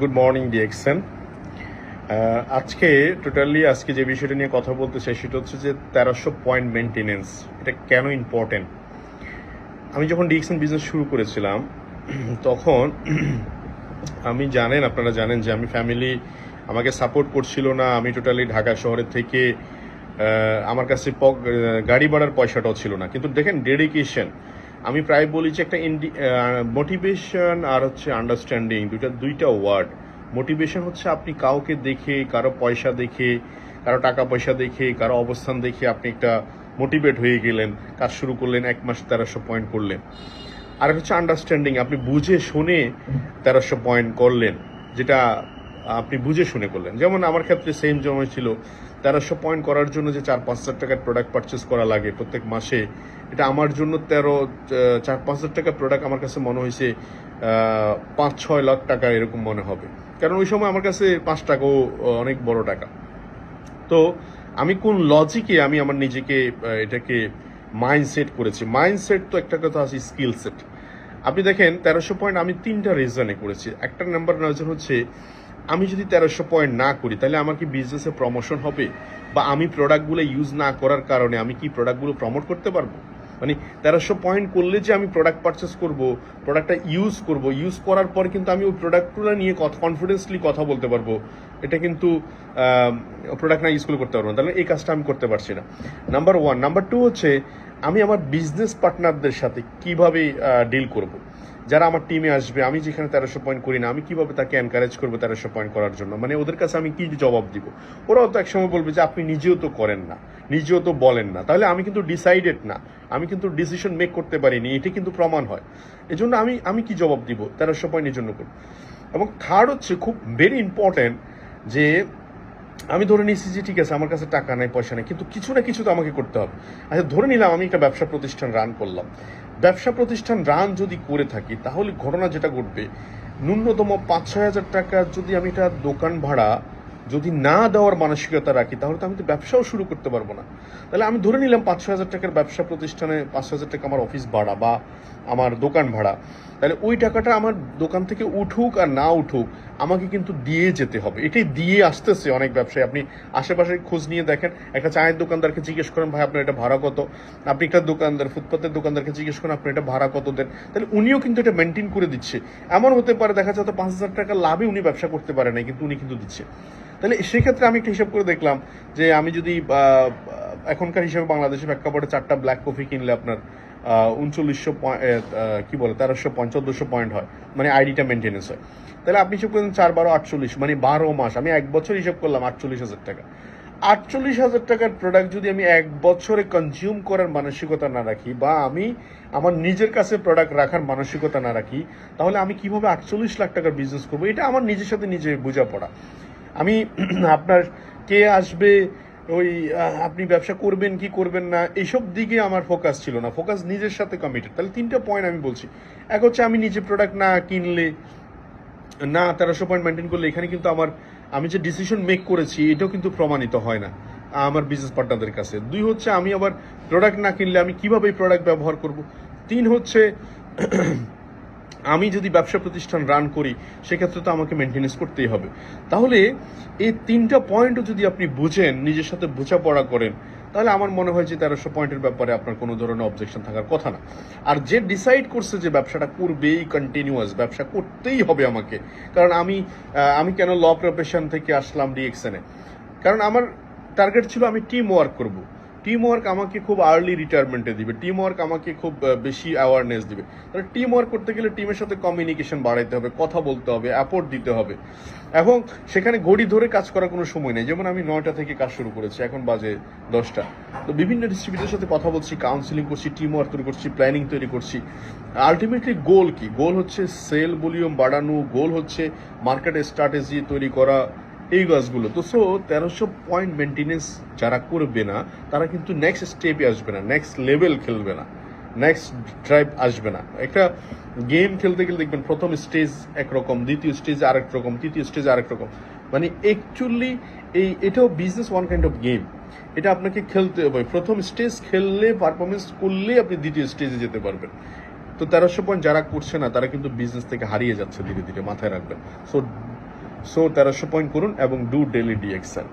Good morning DXN. আজকে যে বিষয়টা নিয়ে কথা বলতে চাই সেটা হচ্ছে যে 1300 পয়েন্ট মেনটেনেন্স। এটা কেন ইম্পর্টেন্ট? আমি যখন ডিএক্সএন বিজনেস শুরু করেছিলাম তখন আপনারা জানেন যে আমি ফ্যামিলি আমাকে সাপোর্ট করছিল না। আমি টোটালি ঢাকা শহরের থেকে আমার কাছে গাড়ি ভাড়ার পয়সাটাও ছিল না। কিন্তু দেখেন ডেডিকেশন, আমি প্রায় বলি যে একটা মোটিভেশন আর হচ্ছে আন্ডারস্ট্যান্ডিং দুইটা ওয়ার্ড। মোটিভেশন হচ্ছে আপনি কাউকে দেখে, কারো পয়সা দেখে, কারো টাকা পয়সা দেখে, কারো অবস্থান দেখে আপনি একটা মোটিভেট হয়ে গেলেন, কাজ শুরু করলেন, 1 মাস 1300 পয়েন্ট করলেন। আর হচ্ছে আন্ডারস্ট্যান্ডিং, আপনি বুঝে শুনে 1300 পয়েন্ট করলেন, যেটা আপনি বুঝে শুনে করলেন। যেমন আমার ক্ষেত্রে সেম জমা ছিল। 1300 পয়েন্ট করার জন্য যে 4-5 হাজার টাকার প্রোডাক্ট পারচেস করা লাগে প্রত্যেক মাসে, এটা আমার জন্য 4-5 হাজার টাকার প্রোডাক্ট আমার কাছে মনে হয়েছে 5-6 লাখ টাকা এরকম মনে হবে। কারণ ওই সময় আমার কাছে 5 টাকাও অনেক বড় টাকা। তো আমি কোন লজিকে আমি আমার নিজেকে এটাকে মাইন্ডসেট করেছি। মাইন্ডসেট তো একটা কথা আছে, স্কিল সেট। আপনি দেখেন 1300 পয়েন্ট আমি 3টা রিজনে করেছি। একটা নাম্বার রিজন হচ্ছে, আমি যদি 1300 পয়েন্ট না করি তাহলে আমার কি বিজনেসে প্রমোশন হবে? বা আমি প্রোডাক্টগুলো ইউজ না করার কারণে আমি কি প্রোডাক্টগুলো প্রমোট করতে পারবো? মানে 1300 পয়েন্ট করলে যে আমি প্রোডাক্ট পারচেস করব, প্রোডাক্টটা ইউজ করব, ইউজ করার পর কিন্তু আমি ওই প্রোডাক্টগুলো নিয়ে কনফিডেন্সলি কথা বলতে পারবো। এটা কিন্তু প্রোডাক্ট না ইউজ করতে পারবো না, তাহলে এই কাজটা আমি করতে পারছি না। নাম্বার 1। নাম্বার 2 হচ্ছে, আমি আমার বিজনেস পার্টনারদের সাথে কিভাবে ডিল করব। যারা আমার টিমে আসবে, আমি যেখানে 1300 পয়েন্ট করি না, আমি কিভাবে তাকে এনকারেজ করবো 1300 পয়েন্ট করার জন্য? মানে ওদের কাছে আমি কি জবাব দিব? ওরাও তো একসময় বলবে যে আপনি নিজেও তো করেন না, নিজেও তো বলেন না, তাহলে আমি কিন্তু ডিসাইডেড না, আমি কিন্তু ডিসিশন মেক করতে পারিনি, এটা কিন্তু প্রমাণ হয়। এই জন্য আমি কি জবাব দিব? 1300 পয়েন্টের জন্য করব। এবং থার্ড হচ্ছে, খুব ভেরি ইম্পর্টেন্ট, যে আমি ধরে নিয়েছি যে ঠিক আছে আমার কাছে টাকা নাই, পয়সা নেই, কিন্তু কিছু না কিছু তো আমাকে করতে হবে। আচ্ছা, ধরে নিলাম আমি একটা ব্যবসা প্রতিষ্ঠান রান করলাম। ব্যবসা প্রতিষ্ঠান রান যদি করে থাকি, তাহলে ঘটনা যেটা ঘটবে, ন্যূনতম 5-6 হাজার টাকা যদি আমি একটা দোকান ভাড়া যদি না দেওয়ার মানসিকতা রাখি, তাহলে তো আমি তো ব্যবসাও শুরু করতে পারবো না। তাহলে আমি ধরে নিলাম 5-6 হাজার টাকার ব্যবসা প্রতিষ্ঠানে 5-6 হাজার টাকা আমার অফিস ভাড়া বা আমার দোকান ভাড়া, তাহলে ওই টাকাটা আমার দোকান থেকে উঠুক আর না উঠুক আমাকে কিন্তু দিয়ে যেতে হবে। এটাই দিয়ে আসতেছে অনেক ব্যবসায়ী। আপনি আশেপাশে খোঁজ নিয়ে দেখেন, একটা চায়ের দোকানদারকে জিজ্ঞেস করেন ভাই আপনার এটা ভাড়া কত, আপনি একটা দোকানদার ফুটপাতের দোকানদারকে জিজ্ঞেস করেন আপনার এটা ভাড়া কত দেন, তাহলে উনিও কিন্তু এটা মেনটেন করে দিচ্ছে। এমন হতে পারে দেখা যাচ্ছে 5,000 টাকা লাভে উনি ব্যবসা করতে পারে না, কিন্তু উনি কিন্তু দিচ্ছে। তাহলে সেক্ষেত্রে আমি একটা হিসাব করে দেখলাম যে আমি যদি এখনকার হিসাবে বাংলাদেশের প্রেক্ষাপটে 4টা ব্ল্যাক কফি কিনলে আপনার 3900 কি বলে 1300-1400 পয়েন্ট হয়, মানে আইডিটা মেনটেনেন্স হয়। তাহলে আপনি হিসাব করেন 4-12-48, মানে 12 মাস, আমি 1 বছর হিসাব করলাম 48,000 টাকা। 48,000 টাকার প্রোডাক্ট যদি আমি 1 বছরে কনজিউম করার মানসিকতা না রাখি, বা আমি আমার নিজের কাছে প্রোডাক্ট রাখার মানসিকতা না রাখি, তাহলে আমি কিভাবে 48 লাখ টাকার বিজনেস করবো? এটা আমার নিজের সাথে নিজে বোঝাপড়া। আমি আপনার কে আসবে, ওই আপনি ব্যবসা করবেন কি করবেন না, এইসব দিকে আমার ফোকাস ছিল না, ফোকাস নিজের সাথে কমিটেড। তাহলে 3টা পয়েন্ট আমি বলছি। এক হচ্ছে, আমি নিজে প্রোডাক্ট না কিনলে, না 1300 পয়েন্ট মেনটেন করলে, এখানে কিন্তু আমি যে ডিসিশন মেক করেছি এটাও কিন্তু প্রমাণিত হয় না আমার বিজনেস পার্টনারদের কাছে। 2 হচ্ছে, আমি আবার প্রোডাক্ট না কিনলে আমি কিভাবে এই প্রোডাক্ট ব্যবহার করব। 3 হচ্ছে, আমি যদি ব্যবসা প্রতিষ্ঠান রান করি সেক্ষেত্রে তো আমাকে মেনটেনেন্স করতেই হবে। তাহলে এই 3টা পয়েন্টও যদি আপনি বুঝেন, নিজের সাথে বোঝাপড়া করেন, তাহলে আমার মনে হয় যে 1300 পয়েন্টের ব্যাপারে আপনার কোনো ধরনের অবজেকশন থাকার কথা না। আর যে ডিসাইড করছে যে ব্যবসাটা করবেই, কন্টিনিউয়াস ব্যবসা করতেই হবে আমাকে, কারণ আমি কেন ল প্রফেশন থেকে আসলাম ডিএক্সএনে, কারণ আমার টার্গেট ছিল আমি টিম ওয়ার্ক করব। টিম ওয়ার্ক আমাকে খুব আর্লি রিটায়ারমেন্টে দিবে, টিম ওয়ার্ক আমাকে খুব বেশি অ্যাওয়ারনেস দিবে। তাহলে টিম ওয়ার্ক করতে গেলে টিমের সাথে কমিউনিকেশন বাড়াইতে হবে, কথা বলতে হবে, অ্যাপোর্ট দিতে হবে, এবং সেখানে ঘড়ি ধরে কাজ করার কোনো সময় নেই। যেমন আমি 9টা থেকে কাজ শুরু করেছি, এখন বাজে 10টা। তো বিভিন্ন ডিস্ট্রিবিউটারের সাথে কথা বলছি, কাউন্সিলিং করছি, টিম ওয়ার্ক তৈরি করছি, প্ল্যানিং তৈরি করছি। আলটিমেটলি গোল কি? গোল হচ্ছে সেল ভলিউম বাড়ানো, গোল হচ্ছে মার্কেট স্ট্র্যাটেজি তৈরি করা, এই গাছগুলো। তো 1300 পয়েন্ট মেনটেনেন্স যারা করবে না, তারা কিন্তু নেক্সট স্টেপে আসবে না, নেক্সট লেভেল খেলবে না, নেক্সট ড্রাইভ আসবে না। একটা গেম খেলতে গেলে দেখবেন প্রথম স্টেজ একরকম, দ্বিতীয় স্টেজ আরেক রকম, তৃতীয় স্টেজ আরেক রকম। মানে অ্যাকচুয়ালি এটাও business one kind of game. এটা আপনাকে খেলতে হবে। প্রথম স্টেজ খেললে, পারফরমেন্স করলে আপনি দ্বিতীয় স্টেজে যেতে পারবেন। তো 1300 পয়েন্ট যারা করছে না, তারা কিন্তু বিজনেস থেকে হারিয়ে যাচ্ছে ধীরে ধীরে, মাথায় রাখবেন। সো সো 1300 পয়েন্ট করুন এবং ডু ডেলি ডিএক্সএল।